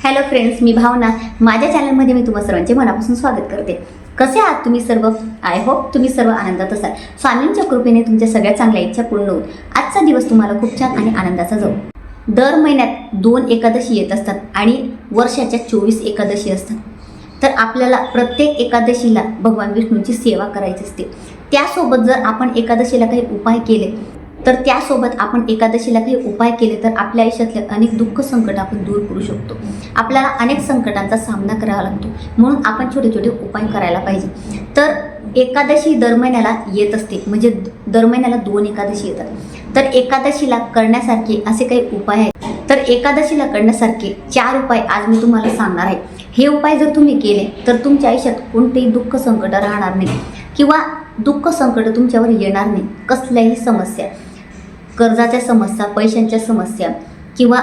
Hello friends, मी भावना. माझ्या चॅनलमध्ये मी तुम्हा सर्वांचे मनापासून स्वागत करते. कसे आहात तुम्ही सर्व? आय होप तुम्ही सर्व आनंदात असाल. स्वामींच्या कृपेने तुमच्या सगळ्या चांगल्या इच्छा पूर्ण होईल. आजचा दिवस तुम्हाला खूप छान आणि आनंदाचा जाऊ. दर महिन्यात 2 एकादशी येत असतात आणि वर्षाच्या 24 एकादशी असतात. तर आपल्याला प्रत्येक एकादशीला भगवान विष्णूंची सेवा करायची असते. त्यासोबत जर आपण एकादशीला काही उपाय केले तर आपल्या आयुष्यातले अनेक दुःख संकट आपण दूर करू शकतो. आपल्याला अनेक संकटांचा सामना करावा लागतो, म्हणून आपण छोटे छोटे उपाय करायला पाहिजे. तर एकादशी दर महिन्याला येत असते, म्हणजे दर महिन्याला 2 एकादशी येतात. तर एकादशीला करण्यासारखे असे काही उपाय आहेत. तर एकादशीला करण्यासारखे 4 उपाय आज मी तुम्हाला सांगणार आहे. हे उपाय जर तुम्ही केले तर तुमच्या आयुष्यात कोणतेही दुःख संकट राहणार नाही किंवा दुःख संकट तुमच्यावर येणार नाही. कसल्याही समस्या, कर्जाच्या समस्या, पैशांच्या समस्या किंवा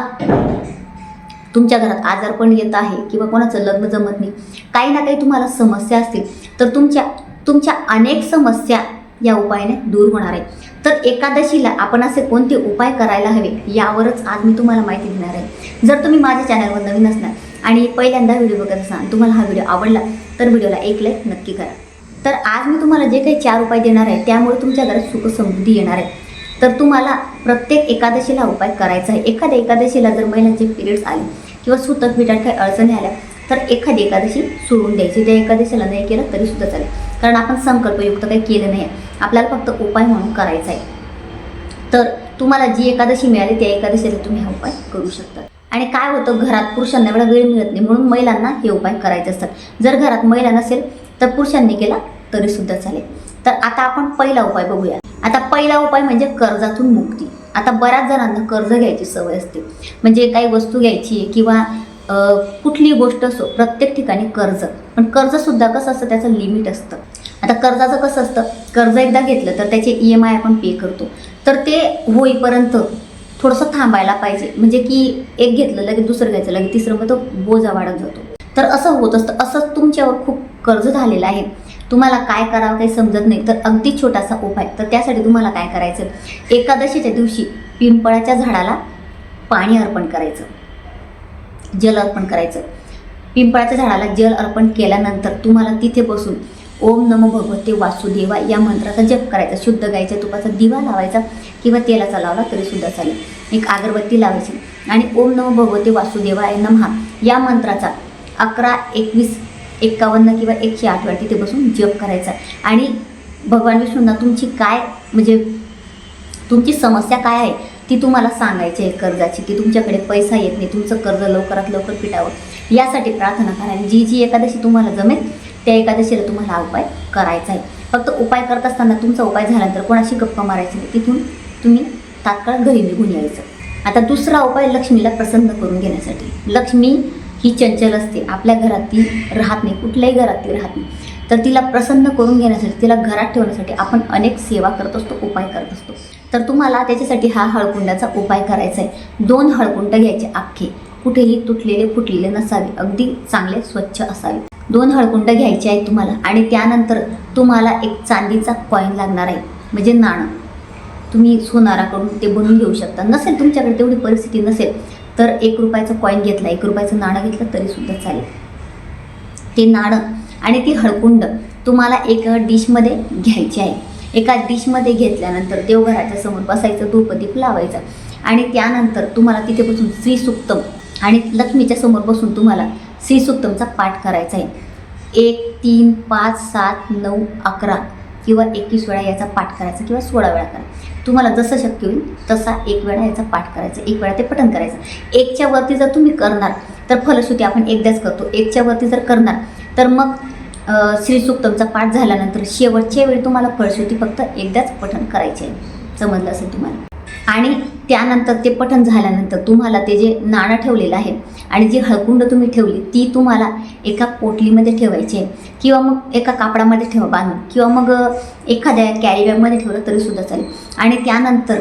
तुमच्या घरात आजारपण येत आहे किंवा कोणाचं लग्न जमत नाही, काही ना काही तुम्हाला समस्या असतील तर तुमच्या अनेक समस्या या उपायाने दूर होणार आहे. तर एकादशीला आपण असे कोणते उपाय करायला हवे यावरच आज मी तुम्हाला माहिती देणार आहे. जर तुम्ही माझ्या चॅनलवर नवीन असणार आणि पहिल्यांदा व्हिडिओ बघत असाल, तुम्हाला हा व्हिडिओ आवडला तर व्हिडिओला एक लाईक नक्की करा. तर आज मी तुम्हाला जे काही 4 उपाय देणार आहे त्यामुळे तुमच्या घरात सुख समृद्धी येणार आहे. तर तुम्हाला प्रत्येक एकादशीला उपाय करायचा आहे. एखाद्या एकादशीला जर महिलांचे पिरियड्स आले किंवा सुतक पिटात काही अडचणी आल्या तर एखादी एकादशी सोडून द्यायची. त्या एकादशीला नाही केलं तरी सुद्धा चालेल, कारण आपण संकल्पयुक्त काही केलं नाही आहे. आपल्याला फक्त उपाय म्हणून करायचा आहे. तर तुम्हाला जी एकादशी मिळाली त्या एकादशीला तुम्ही हा उपाय करू शकता. आणि काय होतं, घरात पुरुषांना एवढा वेळ मिळत नाही, म्हणून महिलांना हे उपाय करायचे असतात. जर घरात महिला नसेल तर पुरुषांनी केला तरी सुद्धा चालेल. तर आता आपण पहिला उपाय बघूया. आता पहिला उपाय म्हणजे कर्जातून मुक्ती. आता बऱ्याच जणांना कर्ज घ्यायची सवय असते, म्हणजे काही वस्तू घ्यायची किंवा कुठलीही गोष्ट असो, प्रत्येक ठिकाणी कर्ज. पण कर्जसुद्धा कसं असतं, त्याचं लिमिट असतं. आता कर्जाचं कसं असतं, कर्ज एकदा घेतलं तर त्याचे EMI आपण पे करतो, तर ते होईपर्यंत थोडंसं थांबायला पाहिजे. म्हणजे की एक घेतलं लगेच दुसरं घ्यायचं, लगेच तिसरं, मग तो बोजा वाढत जातो. तर असं होत असतं. असंच तुमच्यावर खूप कर्ज झालेलं आहे, तुम्हाला काय करावं काही समजत नाही. तर अगदी छोटासा उपाय. तर त्यासाठी तुम्हाला काय करायचं, एकादशीच्या दिवशी पिंपळाच्या झाडाला पाणी अर्पण करायचं, जल अर्पण करायचं. पिंपळाच्या झाडाला जल अर्पण केल्यानंतर तुम्हाला तिथे बसून ओम नमो भगवते वासुदेवा या मंत्राचा जप करायचा. शुद्ध गाईच्या तुपाचा दिवा लावायचा किंवा तेलाचा लावला तरी सुद्धा चालेल. एक अगरबत्ती लावायची आणि ओम नमो भगवते वासुदेवाय नमः या मंत्राचा 11, 21, 51 किंवा 108 वेळा तिथे बसून जप करायचा. आणि भगवान विष्णूंना तुमची समस्या काय आहे ती तुम्हाला सांगायची आहे कर्जाची, की तुमच्याकडे पैसा येत नाही, तुमचं कर्ज लवकरात लवकर फिटावं, यासाठी प्रार्थना करा. आणि जी एकादशी तुम्हाला जमेल त्या एकादशीला तुम्हाला हा उपाय करायचा आहे. फक्त उपाय करत असताना तुमचा उपाय झाल्यानंतर कोणाशी गप्पा मारायची नाही, तिथून तुम्ही तात्काळ घरी निघून यायचं. आता दुसरा उपाय लक्ष्मीला प्रसन्न करून घेण्यासाठी. लक्ष्मी ही चंचल असते, आपल्या घरात ती राहत नाही, कुठल्याही घरात ती राहत नाही. तर तिला प्रसन्न करून घेण्यासाठी, तिला घरात ठेवण्यासाठी आपण अनेक सेवा करत असतो, उपाय करत असतो. तर तुम्हाला त्याच्यासाठी हा हळकुंडाचा उपाय करायचा आहे. 2 हळकुंड घ्यायचे अख्खे, कुठेही तुटलेले फुटलेले नसावे, अगदी चांगले स्वच्छ असावे. 2 हळकुंड घ्यायचे आहेत तुम्हाला. आणि त्यानंतर तुम्हाला एक चांदीचा कॉईन लागणार आहे, म्हणजे नाणं. तुम्ही सोनाराकडून ते बनवून घेऊ शकता. नसेल तुमच्याकडे तेवढी परिस्थिती नसेल तर 1 रुपयाचं कॉईन घेतला, 1 रुपयाचं नाणं घेतलं तरी सुद्धा चालेल. ते नाणं आणि ती हळकुंड तुम्हाला एका डिशमध्ये घ्यायची आहे. एका डिशमध्ये घेतल्यानंतर देवघराच्या समोर बसायचं, धूपदीप लावायचं आणि त्यानंतर तुम्हाला तिथे बसून श्रीसूक्तम आणि लक्ष्मीच्या समोर बसून तुम्हाला श्रीसूक्तमचा पाठ करायचा आहे. 1, 3, 5, 7, 9, 11 किंवा 21 वेळा याचा पाठ करायचा किंवा 16 वेळा करा. तुम्हाला जसं शक्य होईल तसा 1 वेळा याचा पाठ करायचा, 1 वेळा ते पठण करायचं. 1च्या वरती जर तुम्ही करणार तर फलश्रुती आपण एकदाच करतो. 1च्या वरती जर करणार तर मग श्रीसूक्तमचा पाठ झाल्यानंतर शेवटच्या वेळी तुम्हाला फलश्रुती फक्त एकदाच पठण करायचे आहे. समजलं असेल तुम्हाला. आणि त्यानंतर ते पठण झाल्यानंतर तुम्हाला ते जे नाणं ठेवलेलं आहे आणि जी हळकुंड तुम्ही ठेवली ती तुम्हाला एका पोटलीमध्ये ठेवायची आहे किंवा मग एका कापडामध्ये ठेवा बांधून, किंवा मग एखाद्या कॅरी बॅगमध्ये ठेवलं तरी सुद्धा चालेल. आणि त्यानंतर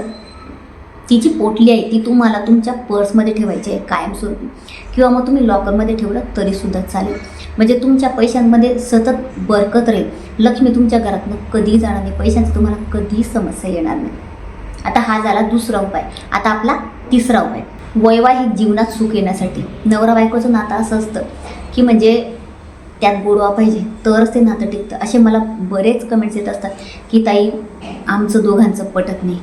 ती जी पोटली आहे ती तुम्हाला तुमच्या पर्समध्ये ठेवायची आहे कायमस्वरूपी, किंवा मग तुम्ही लॉकरमध्ये ठेवलं तरी सुद्धा चालेल. म्हणजे तुमच्या पैशांमध्ये सतत बरकत राहील. लक्ष्मी तुमच्या घरातनं कधीही जाणार नाही, पैशांची तुम्हाला कधीही समस्या येणार नाही. आता हा झाला दुसरा उपाय. आता आपला तिसरा उपाय. वैवाहिक जीवनात सुख येण्यासाठी नवरा बायकोचं नातं असं असतं की म्हणजे त्यात गोडवा पाहिजे तरच ते नातं टिकतं. असे मला बरेच कमेंट्स येत असतात की ताई आमचं दोघांचं पटत नाही.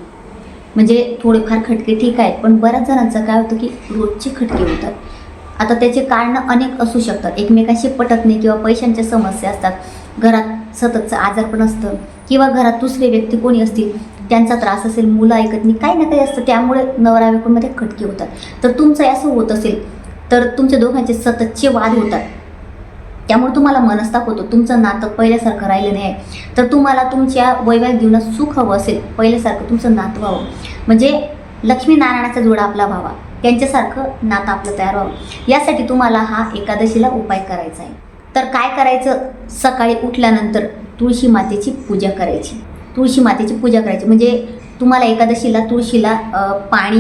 म्हणजे थोडेफार खटके ठीक आहेत, पण बऱ्याच जणांचं काय होतं की रोजचे खटके होतात. आता त्याचे कारणं अनेक असू शकतात. एकमेकांशी पटत नाही किंवा पैशांच्या समस्या असतात, घरात सततचं आजारपण असतं किंवा घरात दुसरे व्यक्ती कोणी असतील त्यांचा त्रास असेल, मुलं ऐकत नाही, काही ना काही असतं, त्यामुळे नवरा बायकोमध्ये खटके होतात. तर तुमचं असं होत असेल तर तुमच्या दोघांचे सततचे वाद होतात, त्यामुळे तुम्हाला मनस्ताप होतो, तुमचं नातं पहिल्यासारखं राहिलं नाही आहे. तर तुम्हाला तुमच्या वैवाहिक जीवनात सुख हवं असेल, पहिल्यासारखं तुमचं नातं व्हावं, म्हणजे लक्ष्मीनारायणाचा जोडा आपला व्हावा, त्यांच्यासारखं नातं आपलं तयार व्हावं, यासाठी तुम्हाला हा एकादशीला उपाय करायचा आहे. तर काय करायचं, सकाळी उठल्यानंतर तुळशी मातेची पूजा करायची. तुळशी मातेची पूजा करायची म्हणजे तुम्हाला एकादशीला तुळशीला पाणी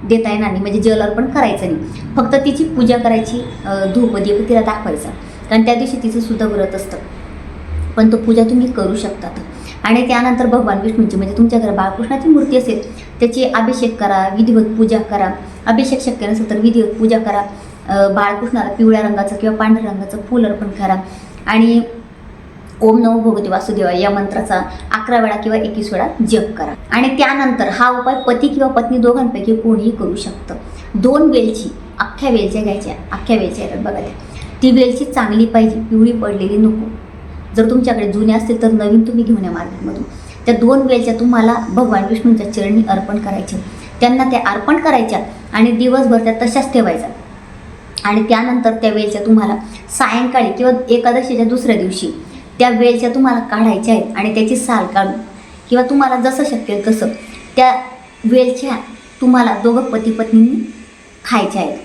देता येणार नाही, म्हणजे जल अर्पण करायचं नाही, फक्त तिची पूजा करायची, धूप दीप तिला दाखवायचा, कारण त्या दिवशी तिचं सुद्धा व्रत असतं. पण तो पूजा तुम्ही करू शकतात. आणि त्यानंतर भगवान विष्णूंची म्हणजे तुमच्या घरात बाळकृष्णाची मूर्ती असेल त्याची अभिषेक करा, विधिवत पूजा करा. अभिषेक शक्य नसेल तर विधिवत पूजा करा. बाळकृष्णाला पिवळ्या रंगाचं किंवा पांढऱ्या रंगाचं फूल अर्पण करा आणि ओम नमो भगवते वासुदेवाय या मंत्राचा 11 वेळा किंवा 21 वेळा जप करा. आणि त्यानंतर हा उपाय पती किंवा पत्नी दोघांपैकी कोणीही करू शकतं. 2 वेलची, अख्ख्या वेलच्या घ्यायच्या, अख्ख्या वेलच्या येतात बघा त्या, ती वेलची चांगली पाहिजे, पिवळी पडलेली नको. जर तुमच्याकडे जुन्या असतील तर नवीन तुम्ही घेऊन या मार्केटमधून. त्या 2 वेलच्या तुम्हाला भगवान विष्णूंच्या चरणी अर्पण करायचे, त्यांना त्या अर्पण करायच्या आणि दिवसभर त्या तशाच ठेवायच्या. आणि त्यानंतर त्या वेलच्या तुम्हाला सायंकाळी किंवा एकादशीच्या दुसऱ्या दिवशी त्या वेलच्या तुम्हाला काढायच्या आहेत आणि त्याची साल काढून किंवा तुम्हाला जसं शक्य आहे तसं त्या वेलच्या तुम्हाला दोघं पती पत्नींनी खायच्या आहेत.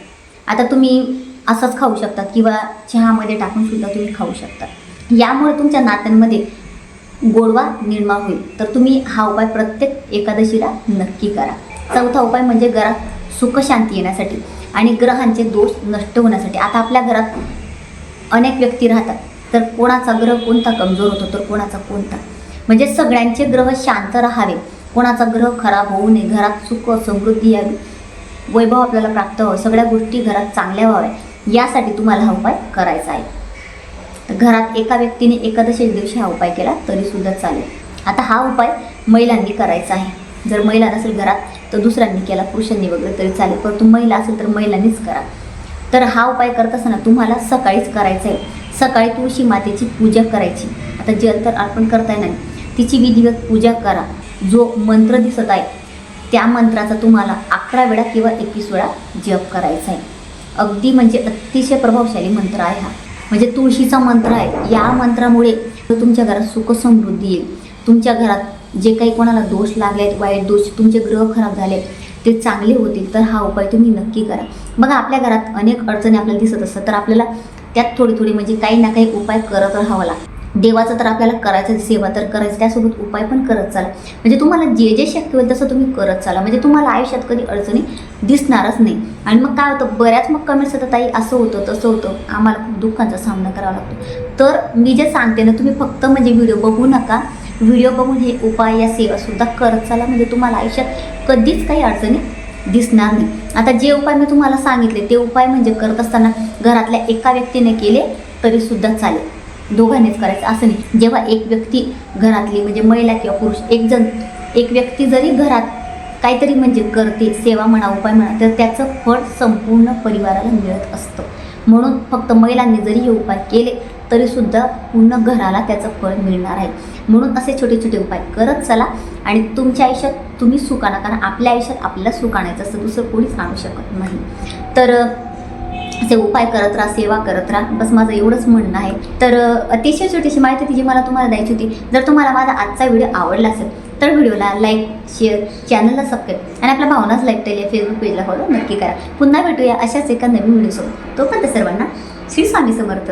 आता तुम्ही असंच खाऊ शकता किंवा चहामध्ये टाकून सुद्धा तुम्ही खाऊ शकता. यामुळे तुमच्या नात्यांमध्ये गोडवा निर्माण होईल. तर तुम्ही हा उपाय प्रत्येक एकादशीला नक्की करा. चौथा उपाय म्हणजे घरात सुखशांती येण्यासाठी आणि ग्रहांचे दोष नष्ट होण्यासाठी. आता आपल्या घरात अनेक व्यक्ती राहतात, तर कोणाचा ग्रह कोणता कमजोर होतो तर कोणाचा कोणता, म्हणजे सगळ्यांचे ग्रह शांत राहावे, कोणाचा ग्रह खराब होऊ नये, घरात सुख समृद्धी यावी, वैभव आपल्याला प्राप्त व्हावं, सगळ्या गोष्टी घरात चांगल्या व्हाव्या, यासाठी तुम्हाला हा उपाय करायचा आहे. तर घरात एका व्यक्तीने एकादशी दिवशी हा उपाय केला तरीसुद्धा चालेल. आता हा उपाय महिलांनी करायचा आहे. जर महिला नसेल घरात तर दुसऱ्यांनी केला, पुरुषांनी वगैरे तरी चालेल, परंतु महिला असेल तर महिलांनीच करा. तर हा उपाय करत असताना तुम्हाला सकाळीच करायचा आहे. सकाळी तुळशी मातेची पूजा करायची. आता जल तर अर्पण करता येणार नाही, तिची विधिवत पूजा करा. जो मंत्र दिसत आहे त्या मंत्राचा तुम्हाला 11 वेळा किंवा 21 वेळा जप करायचा आहे. अगदी म्हणजे अतिशय प्रभावशाली मंत्र आहे हा, म्हणजे तुळशीचा मंत्र आहे. या मंत्रामुळे तुमच्या घरात सुख समृद्धी येईल. तुमच्या घरात जे काही कोणाला दोष लागले आहेत, वाईट दोष, तुमचे ग्रह खराब झाले ते चांगले होतील. तर हा उपाय तुम्ही नक्की करा. बघा आपल्या घरात अनेक अडचणी आपल्याला दिसत असतात, तर आपल्याला त्यात थोडी म्हणजे काही ना काही उपाय करत राहावं लागतं. देवाचं तर आपल्याला करायचं, सेवा तर करायचं, त्यासोबत उपाय पण करत चाला. म्हणजे तुम्हाला जे जे शक्य होईल तसं तुम्ही करत चाला, म्हणजे तुम्हाला आयुष्यात कधी अडचणी दिसणारच नाही. आणि मग काय होतं, बऱ्याच मग कमेंट्स येतात, ताई असं होतं तसं होतं, आम्हाला खूप दुःखांचा सामना करावा लागतो. तर मी जे सांगते ना, तुम्ही फक्त म्हणजे व्हिडिओ बघू नका, व्हिडिओ बघून हे उपाय या सेवासुद्धा करत चाला, म्हणजे तुम्हाला आयुष्यात कधीच काही अडचणी दिसणार नाही. आता जे उपाय मी तुम्हाला सांगितले ते उपाय म्हणजे करत असताना घरातल्या एका व्यक्तीने केले तरीसुद्धा चालेल, दोघांनीच करायचं असं नाही. जेव्हा एक व्यक्ती घरातली म्हणजे महिला किंवा पुरुष एक व्यक्ती जरी घरात काहीतरी म्हणजे करते, सेवा म्हणा उपाय म्हणा, तर त्याचं फळ संपूर्ण परिवाराला मिळत असतं. म्हणून फक्त महिलांनी जरी हे उपाय केले तरीसुद्धा पूर्ण घराला त्याचं फळ मिळणार आहे. म्हणून असे छोटे छोटे उपाय करत चला आणि तुमच्या आयुष्यात तुम्ही सुख आणा, कारण आपल्या आयुष्यात आपल्याला सुख आणायचं असतं, दुसरं कोणीच आणू शकत नाही. तर असे उपाय करत राहा, सेवा करत राहा, बस माझं एवढंच म्हणणं आहे. तर अतिशय छोटीशी माहिती जी मला तुम्हाला द्यायची होती. जर तुम्हाला माझा आजचा व्हिडिओ आवडला असेल तर व्हिडिओला लाईक, शेअर, चॅनलला सबस्क्राईब आणि आपल्या भावनाच लाईफस्टाईल या फेसबुक पेजला फॉलो नक्की करा. पुन्हा भेटूया अशाच एका नवीन व्हिडिओसोबत. तोपर्यंत सर्वांना श्री स्वामी समर्थ.